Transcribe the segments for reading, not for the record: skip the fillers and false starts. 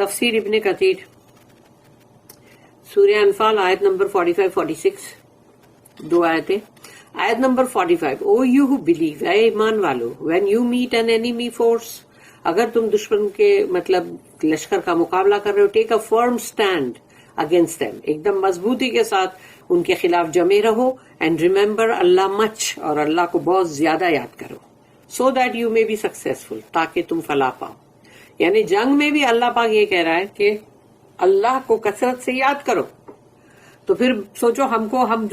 تفسیر ابن کثیر سورہ انفال آیت نمبر 45-46 دو آیتیں. آیت نمبر 45 او یو ہو بلیو اے ایمان والو when you meet an enemy force اگر تم دشمن کے مطلب لشکر کا مقابلہ کر رہے ہو ٹیک اے فرم اسٹینڈ اگینسٹ دیم ایک دم مضبوطی کے ساتھ ان کے خلاف جمے رہو اینڈ ریمبر اللہ مچ اور اللہ کو بہت زیادہ یاد کرو so that you may be successful تاکہ تم فلاح پاؤ. یعنی جنگ میں بھی اللہ پاک یہ کہہ رہا ہے کہ اللہ کو کثرت سے یاد کرو. تو پھر سوچو ہم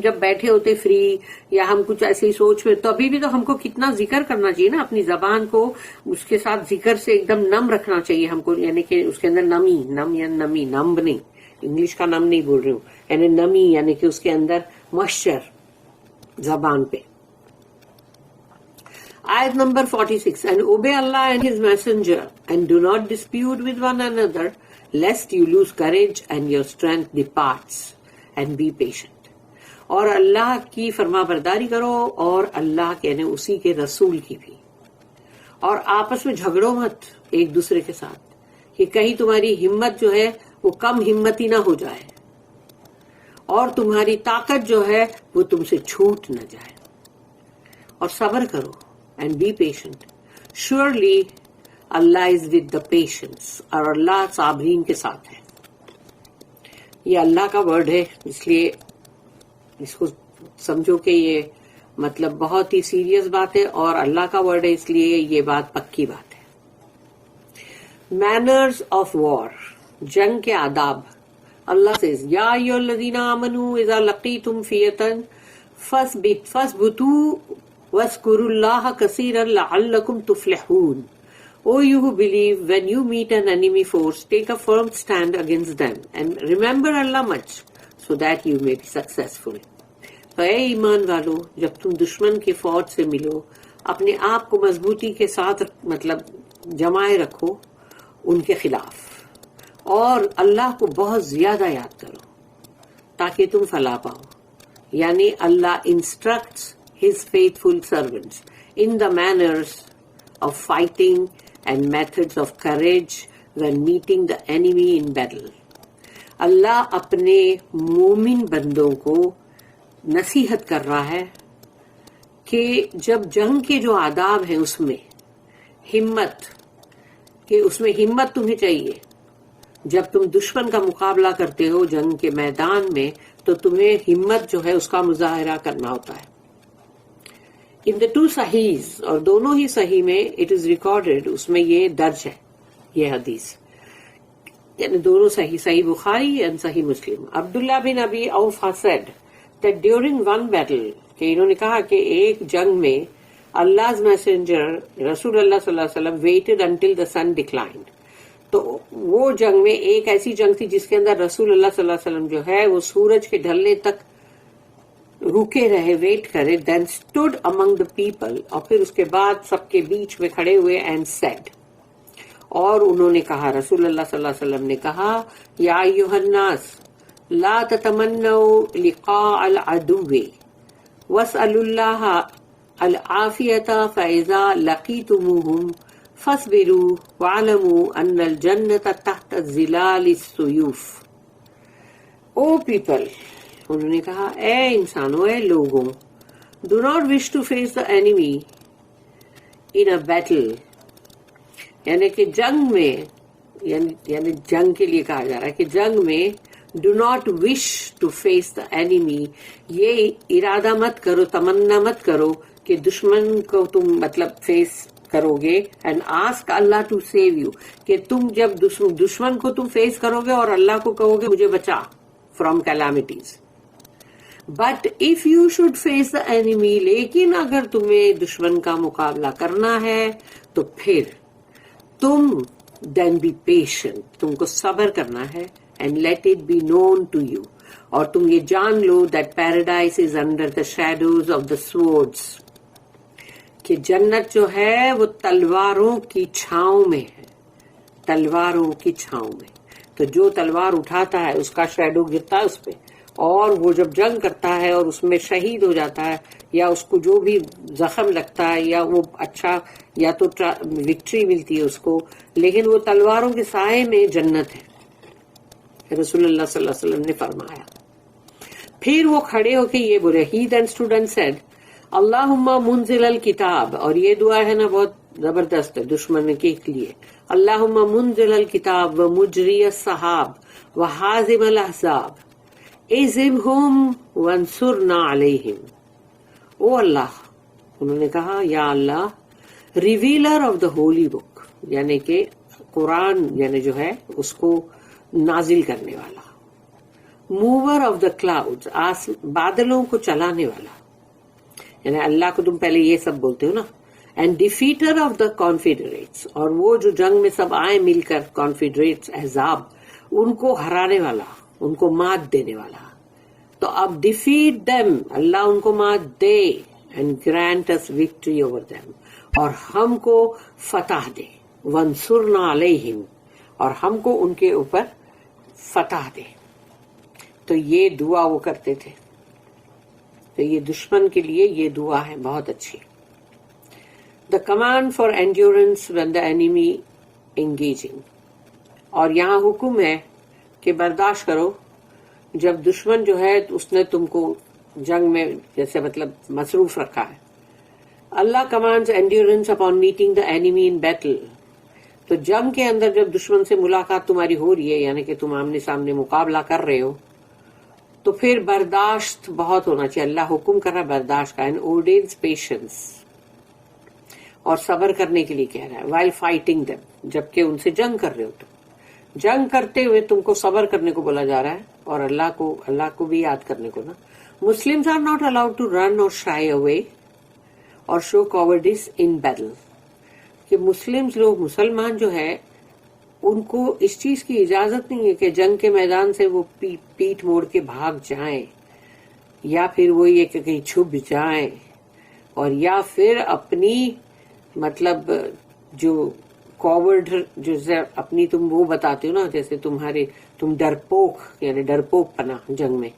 جب بیٹھے ہوتے فری یا ہم کچھ ایسی سوچ میں تو ابھی بھی تو ہم کو کتنا ذکر کرنا چاہیے نا اپنی زبان کو اس کے ساتھ ذکر سے ایک دم نم رکھنا چاہیے ہم کو. یعنی کہ اس کے اندر نمی نمب نہیں انگلش کا نم نہیں بول رہی ہوں یعنی نمی یعنی کہ اس کے اندر موئسچر زبان پہ. آیت number 46 and obey Allah and his messenger and do not dispute with one another lest you lose courage and your strength departs and be patient. اور اللہ کی فرما برداری کرو اور اللہ کے اسی کے رسول کی بھی اور آپس میں جھگڑو مت ایک دوسرے کے ساتھ کہ کہیں تمہاری ہمت جو ہے وہ کم ہمتی نہ ہو جائے اور تمہاری طاقت جو ہے وہ تم سے چھوٹ نہ جائے. اور صبر کرو and be patient. Surely Allah is with the patience اور اللہ صابرین کے ساتھ ہے. یہ اللہ کا ورڈ ہے اس لیے اس کو سمجھو کہ یہ مطلب بہت ہی سیریس بات ہے اور اللہ کا ورڈ ہے اس لیے یہ بات پکی بات ہے. مینرز آف وار جنگ کے آداب. اللہ says یا ایھا الذین آمنوا اذا لقیتم فئۃ فاثبتوا وَاذْكُرُوا اللَّهَ كَثِيرًا لَعَلَّكُمْ تُفْلِحُونَ. O you who believe, when you meet an enemy force, take a firm stand against them and remember Allah much, so that you may be successful. تو اے ایمان والو جب تم دشمن کی فوج سے ملو اپنے آپ کو مضبوطی کے ساتھ مطلب جمائے رکھو ان کے خلاف اور اللہ کو بہت زیادہ یاد کرو تاکہ تم فلاح پاؤ. یعنی اللہ انسٹرکٹس his faithful servants in the manners of fighting and methods of courage when meeting the enemy in battle. اللہ اپنے مومن بندوں کو نصیحت کر رہا ہے کہ جب جنگ کے جو آداب ہیں اس میں ہمت کہ اس میں ہمت تمہیں چاہیے. جب تم دشمن کا مقابلہ کرتے ہو جنگ کے میدان میں تو تمہیں ہمت جو ہے اس کا مظاہرہ کرنا ہوتا ہے. ان دا ٹو صحیح اور دونوں ہی صحیح میں اٹ از ریکارڈیڈ اس میں یہ درج ہے یہ حدیث یعنی دونوں صحیح بخاری اینڈ صحیح مسلم. عبداللہ بن ابی اوفا said that during one battle کہ انہوں نے کہا کہ ایک جنگ میں Allah's messenger رسول اللہ صلی اللہ علیہ وسلم waited until the sun declined. تو وہ جنگ میں ایک ایسی جنگ تھی جس کے اندر رسول اللہ صلی اللہ علیہ وسلم جو ہے وہ سورج کے ڈھلنے تک رکے رہے ویٹ کرے. دین اسٹوڈ امنگ دا پیپل اور پھر اس کے بعد سب کے بیچ میں کھڑے ہوئے اینڈ سیڈ اور انہوں نے کہا رسول اللہ صلی اللہ علیہ وسلم نے کہا یا ایھا الناس لا تتمنوا لقاء العدو واسألوا اللہ العافیۃ فاذا لقیتموہم فاصبروا واعلموا ان الجنۃ تحت ظلال السیوف. او پیپل انہوں نے کہا اے انسانوں اے لوگوں do not wish to face the enemy in a battle یعنی کہ جنگ میں یعنی جنگ کے لیے کہا جا رہا ہے کہ جنگ میں do not wish to face the enemy یہ ارادہ مت کرو تمنا مت کرو کہ دشمن کو تم مطلب فیس کرو گے and ask Allah to save you کہ تم جب دشمن کو تم فیس کرو گے اور اللہ کو کہو گے مجھے بچا from calamities. But if you should face the enemy لیکن اگر تمہیں دشمن کا مقابلہ کرنا ہے تو پھر تم then be patient تم کو صبر کرنا ہے and let it be known to you اور تم یہ جان لو that paradise is under the shadows of the swords کہ جنت جو ہے وہ تلواروں کی چھاؤں میں ہے تلواروں کی چھاؤں میں. تو جو تلوار اٹھاتا ہے اس کا شیڈو گرتا ہے اس پہ اور وہ جب جنگ کرتا ہے اور اس میں شہید ہو جاتا ہے یا اس کو جو بھی زخم لگتا ہے یا وہ اچھا یا تو وکٹری ملتی ہے اس کو، لیکن وہ تلواروں کے سائے میں جنت ہے، رسول اللہ صلی اللہ علیہ وسلم نے فرمایا. پھر وہ کھڑے ہو کے یہ بولے، ہی دین اسٹوڈ اینڈ سیڈ اللہم منزل الکتاب، اور یہ دعا ہے نا بہت زبردست ہے دشمن کے لیے. اللہم منزل الکتاب و مجری السحاب و حازم الاحزاب اہزمہم وانصرنا علیہم. او اللہ، انہوں نے کہا یا اللہ، ریویلر آف دا ہولی بک، یعنی کہ قرآن یعنی جو ہے اس کو نازل کرنے والا، موور آف دا کلاؤڈز، بادلوں کو چلانے والا، یعنی اللہ کو تم پہلے یہ سب بولتے ہو نا، اینڈ ڈیفیٹر آف دا کانفیڈریٹس، اور وہ جو جنگ میں سب آئے مل کر کانفیڈریٹس احزاب، ان کو ہرانے والا، ان کو مات دینے والا. تو اب ڈیفیٹ دیم، اللہ ان کو مات دے، and grant us victory over them, اور ہم کو فتح دے، وانصرنا علیہم، اور ہم کو ان کے اوپر فتح دے. تو یہ دعا وہ کرتے تھے. تو یہ دشمن کے لیے یہ دعا ہے بہت اچھی. The command for Endurance when the enemy engaging, اور یہاں حکم ہے کہ برداشت کرو جب دشمن جو ہے اس نے تم کو جنگ میں جیسے مطلب مصروف رکھا ہے. Allah commands endurance upon meeting the enemy in battle. تو جنگ کے اندر جب دشمن سے ملاقات تمہاری ہو رہی ہے، یعنی کہ تم آمنے سامنے مقابلہ کر رہے ہو، تو پھر برداشت بہت ہونا چاہیے. اللہ حکم کر رہا ہے برداشت کا، اینڈ ordains پیشنس، اور صبر کرنے کے لیے کہہ رہا ہے. while fighting them، جبکہ ان سے جنگ کر رہے ہو، تو جنگ کرتے ہوئے تم کو صبر کرنے کو بولا جا رہا ہے، اور اللہ کو بھی یاد کرنے کو نا. Muslims are not allowed to run or shy away or show cowardice in battle. کہ مسلمان جو ہے ان کو اس چیز کی اجازت نہیں ہے کہ جنگ کے میدان سے وہ پیٹ موڑ کے بھاگ جائیں، یا پھر وہ یہ کہ کہیں چھپ جائیں، اور یا پھر اپنی مطلب جو کاورڈ جیسے اپنی تم وہ بتاتے ہو نا، جیسے تم ڈرپوک، یعنی ڈرپوک پنا جنگ میں،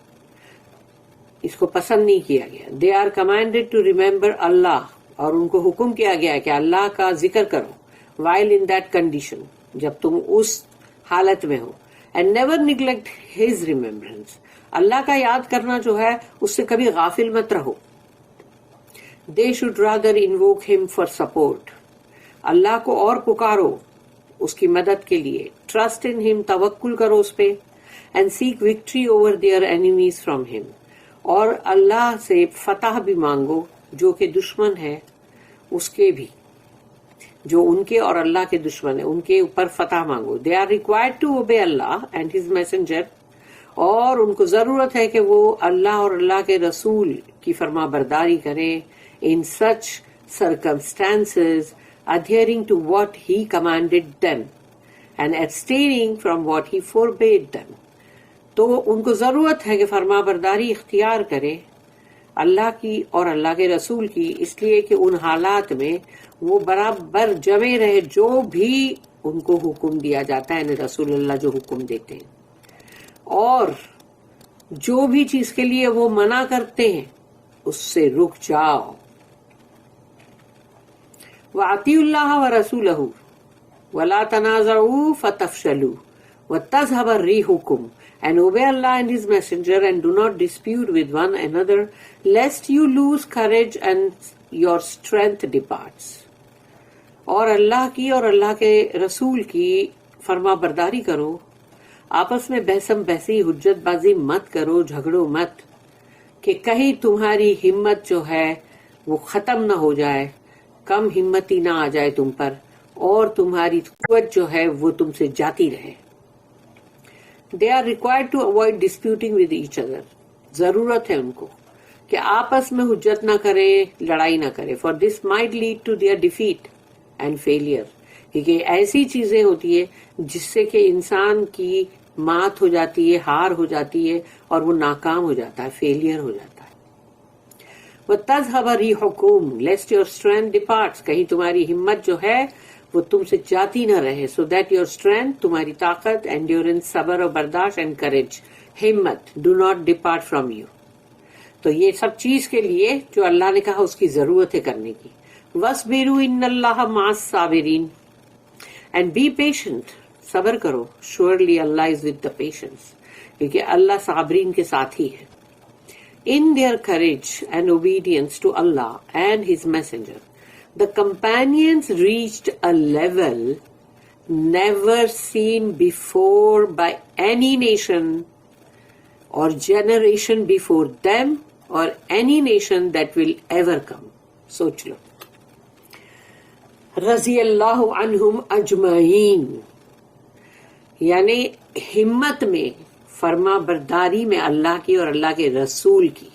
اس کو پسند نہیں کیا گیا. They are commanded to remember Allah, اور ان کو حکم کیا گیا ہے کہ اللہ کا ذکر کرو وائل ان دیٹ کنڈیشن، جب تم اس حالت میں ہو. And never neglect his remembrance, Allah کا یاد کرنا جو ہے اس سے کبھی غافل مت رہو. دے شوڈ رادر انووک ہم فار سپورٹ، اللہ کو اور پکارو اس کی مدد کے لیے. ٹرسٹ ان ہم، توکل کرو اس پہ. And seek victory over their enemies from ہم، اور اللہ سے فتح بھی مانگو جو کہ دشمن ہے اس کے بھی، جو ان کے اور اللہ کے دشمن ہیں ان کے اوپر فتح مانگو. They are required to obey Allah and his messenger, اور ان کو ضرورت ہے کہ وہ اللہ اور اللہ کے رسول کی فرما برداری کریں. ان سچ circumstances adhering to what he commanded them and abstaining from what he forbade them. تو ان کو ضرورت ہے کہ فرما برداری اختیار کرے اللہ کی اور اللہ کے رسول کی، اس لیے کہ ان حالات میں وہ برابر جمے رہے جو بھی ان کو حکم دیا جاتا ہے، یعنی رسول اللہ جو حکم دیتے ہیں، اور جو بھی چیز کے لیے وہ منع کرتے ہیں اس سے رک جاؤ. وَأَطِيعُوا اللَّهَ وَرَسُولَهُ وَلَا تَنَازَعُوا فَتَفْشَلُوا وَتَذْهَبَ رِيحُكُمْ. And obey Allah and His Messenger, and do not dispute with one another, lest you lose courage and your strength departs. اور اللہ کی اور اللہ کے رسول کی فرما برداری کرو، آپس میں بحثم بحثی حجت بازی مت کرو، جھگڑو مت، کہ کہیں تمہاری ہمت جو ہے وہ ختم نہ ہو جائے، کم ہمتی نہ آ جائے تم پر، اور تمہاری قوت جو ہے وہ تم سے جاتی رہے. They are required to avoid disputing with each other. ضرورت ہے ان کو کہ آپس میں حجت نہ کرے، لڑائی نہ کرے. For this might lead to their defeat and failure. کیونکہ ایسی چیزیں ہوتی ہے جس سے کہ انسان کی مات ہو جاتی ہے، ہار ہو جاتی ہے، اور وہ ناکام ہو جاتا ہے، فیلئر ہو جاتا ہے. وَتَذْهَبَ رِيحُكُمْ lest your strength departs. کہیں تمہاری ہمت جو ہے وہ تم سے جاتی نہ رہے. سو دیٹ یور اسٹرینتھ، تمہاری طاقت، اینڈیورنس، صبر اور برداشت، اینڈ کریج، ہمت, do not depart from you. تو یہ سب چیز کے لیے جو اللہ نے کہا اس کی ضرورت ہے کرنے کی. وَاصْبِرُوا إِنَّ اللَّهَ مَعَ الصَّابِرِينَ. And be patient. صبر کرو. Surely Allah is with the patience. کیونکہ اللہ صابرین کے ساتھ ہی ہے. In their courage and obedience to Allah and His Messenger, the companions reached a level never seen before by any nation or generation before them or any nation that will ever come. سوچ لو. رضی اللہ عنہم اجمعین یعنی ہمت میں, فرما برداری میں اللہ کی اور اللہ کے رسول کی.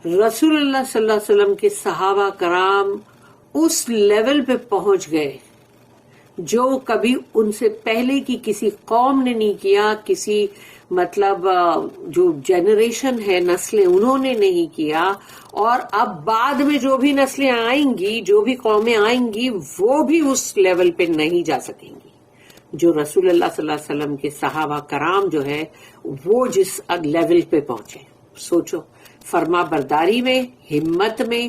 رسول اللہ صلی اللہ علیہ وسلم کے صحابہ کرام اس لیول پہ پہنچ گئے جو کبھی ان سے پہلے کی کسی قوم نے نہیں کیا, کسی مطلب جو جنریشن ہے نسلیں انہوں نے نہیں کیا, اور اب بعد میں جو بھی نسلیں آئیں گی, جو بھی قومیں آئیں گی, وہ بھی اس لیول پہ نہیں جا سکیں گی جو رسول اللہ صلی اللہ علیہ وسلم کے صحابہ کرام جو ہے وہ جس لیول پہ پہنچے. سوچو, فرما برداری میں, ہمت میں,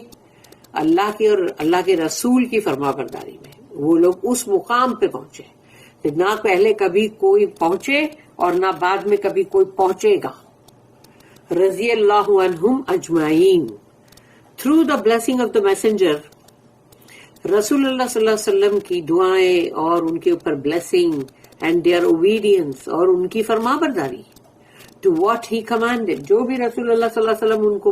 اللہ کے اور اللہ کے رسول کی فرما برداری میں وہ لوگ اس مقام پہ پہنچے. نہ پہلے کبھی کوئی پہنچے اور نہ بعد میں کبھی کوئی پہنچے گا. رضی اللہ عنہم اجمعین. Through the blessing of the messenger, رسول اللہ صلی اللہ علیہ وسلم کی دعائیں اور ان کے اوپر بلیسنگ اینڈ دیئر اوبیڈینس اور ان کی فرما برداری ٹو واٹ ہی کمانڈیڈ. جو بھی رسول اللہ صلی اللہ علیہ وسلم ان کو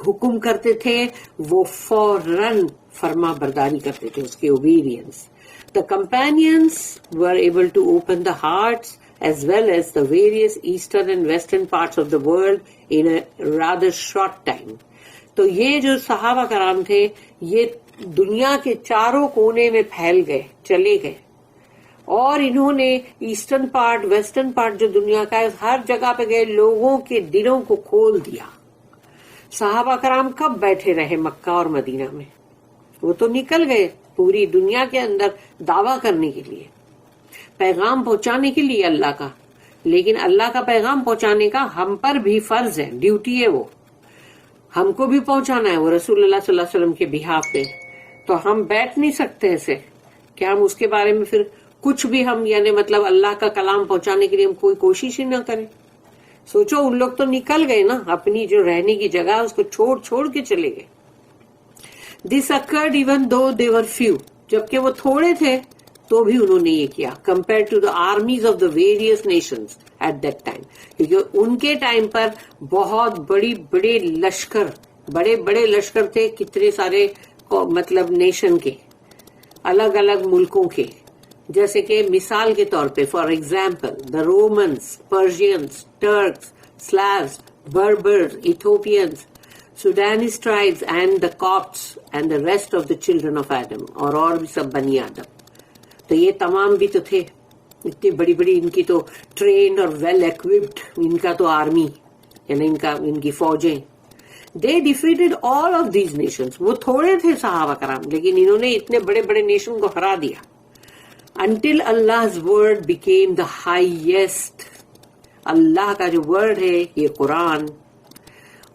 حکم کرتے تھے وہ فوراً فرما برداری کرتے تھے, اس کے obedience. The companions were able to open the hearts as well as the various eastern and western parts of the world in a rather short time. تو یہ جو صحابہ کرام تھے یہ دنیا کے چاروں کونے میں پھیل گئے, چلے گئے, اور انہوں نے ایسٹرن پارٹ, ویسٹرن پارٹ جو دنیا کا ہے ہر جگہ پہ گئے, لوگوں کے دلوں کو کھول دیا. صحابہ کرام کب بیٹھے رہے مکہ اور مدینہ میں؟ وہ تو نکل گئے پوری دنیا کے اندر دعویٰ کرنے کے لیے, پیغام پہنچانے کے لیے اللہ کا. لیکن اللہ کا پیغام پہنچانے کا ہم پر بھی فرض ہے, ڈیوٹی ہے, وہ ہم کو بھی پہنچانا ہے, وہ رسول اللہ صلی اللہ علیہ وسلم کے بہاف پہ. تو ہم بیٹھ نہیں سکتے ایسے کہ ہم اس کے بارے میں پھر کچھ بھی ہم یعنی مطلب اللہ کا کلام پہنچانے کے لیے ہم کوئی کوشش ہی نہ کریں. سوچو, ان لوگ تو نکل گئے نا, اپنی جو رہنے کی جگہ اس کو چھوڑ کے چلے گئے. This occurred even though they were few. جبکہ وہ تھوڑے تھے تو بھی انہوں نے یہ کیا compared to the armies of the various nations at that time. کیونکہ ان کے ٹائم پر بہت بڑے لشکر, بڑے لشکر تھے, کتنے سارے مطلب نیشن کے, الگ الگ ملکوں کے. جیسے کہ مثال کے طور پہ for example the Romans, Persians, Turks, Slavs, Berbers, Ethiopians, Sudanese tribes and the Copts and the rest of the children of Adam, اور بھی سب بنی آدم. تو یہ تمام بھی تو تھے, اتنی بڑی ان کی تو ٹرینڈ اور ویل ایکوپڈ ان کا تو آرمی یعنی ان کی فوجیں. They defeated all of these nations. وہ تھوڑے تھے صحابہ کرام لیکن انہوں نے اتنے بڑے نیشن کو ہرا دیا. Until Allah's word became the highest. اللہ کا جو ورڈ ہے یہ قرآن,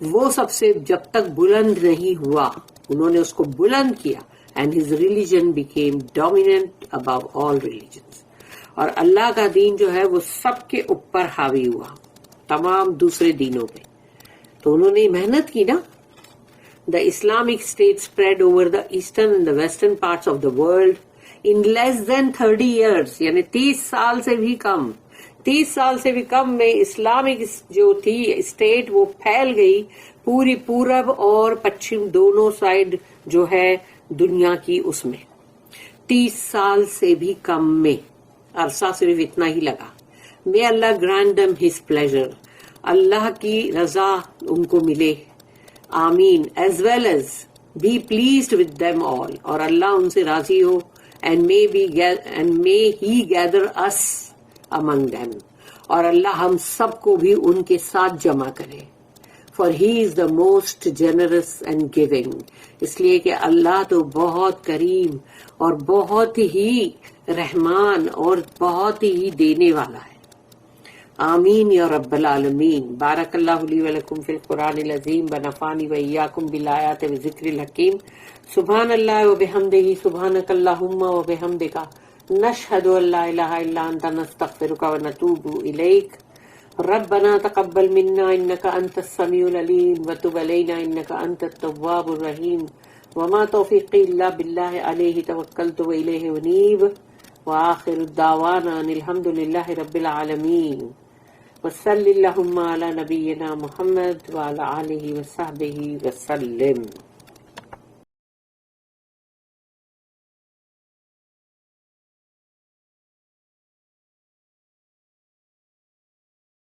وہ سب سے جب تک بلند نہیں ہوا انہوں نے اس کو بلند کیا. And his religion became dominant above all religions. اور اللہ کا دین جو ہے وہ سب کے اوپر حاوی ہوا تمام دوسرے دینوں پہ. تو انہوں نے محنت کی نا. The Islamic state spread over the eastern and the western parts of the world in less than 30 years, یعنی 30 سال سے بھی کم. 30 سال سے بھی کم میں اسلامک جو تھی اسٹیٹ وہ پھیل گئی پوری پورب اور پچھم دونوں سائڈ جو ہے دنیا کی. اس میں 30 سال سے بھی کم میں عرصہ صرف اتنا ہی لگا. may Allah grant them his pleasure. اللہ کی رضا ان کو ملے, آمین. as well as be pleased with them all, اور اللہ ان سے راضی ہو. and may he gather us among them, اور اللہ ہم سب کو بھی ان کے ساتھ جمع کرے. for he is the most generous and giving. اس لیے کہ اللہ تو بہت کریم اور بہت ہی رحمان اور بہت ہی دینے والا ہے. آمین یا رب العالمین. بارک اللہ لی ولکم فی القرآن العظیم ونفعنی وإیاکم بالآیات والذکر الحکیم. سبحان اللہ وبحمدہ سبحانک اللہم وبحمدک نشہد ان لا الہ الا انت نستغفرک ونتوب الیک. ربنا تقبل منا انک انت السمیع العلیم وتب علینا انک انت التواب الرحیم. وما توفیقی الا باللہ علیہ توکلت والیہ انیب. وآخر الدعوانا ان الحمد للہ رب العالمین. وصلی اللہم علی نبینا محمد وعلی آلہ وصحبہ وسلم.